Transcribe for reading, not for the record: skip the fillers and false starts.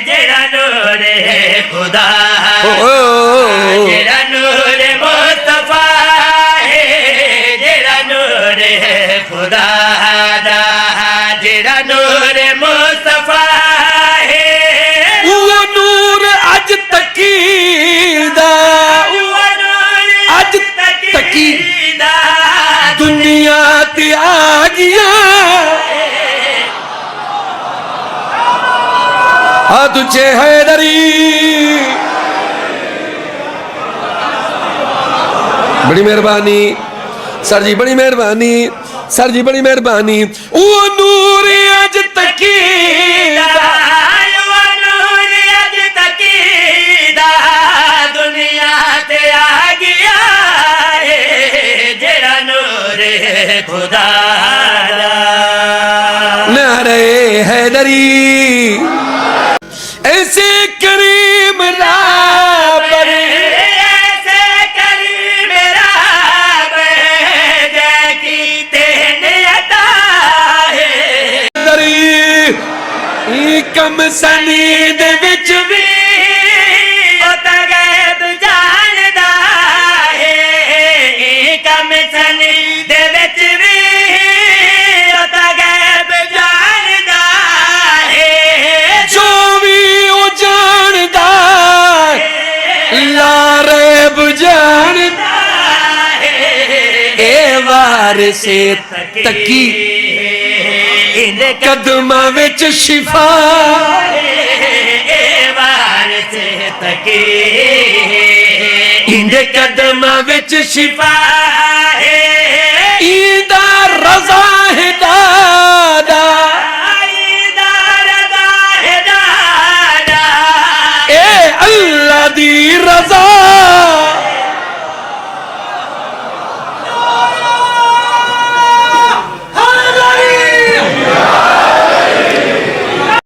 जेड़ा नूर खुदा जेड़ा नूर मुस्तफा है जेड़ा नूर खुदा दा जेड़ा नूर मुस्तफा है वो नूर अज तकीदा अज तकीदा दुनिया ते आ गया तुझे हैदरी बड़ी मेहरबानी सर जी बड़ी मेहरबानी सर जी बड़ी मेहरबानी वो नूर अज तकीदा वो नूर अज तकीदा दुनिया ते आ गया है जेड़ा नूर खुदा दा नारे हैदरी ऐसे करीम राबर ऐसे करीम राबर जैकी तेने अता है दरी कम सनी दे विच भी ओता गैब जानदा है कम सनी दे विच भी ओता गैब जानदा है जो भी ओ जानदा लारे बुझानदा ए वार से तकी इंदे कदमां विच शिफा ए वार से तकी इंदे कदमां विच शिफा शिफा है इंदा रज़ा हिदा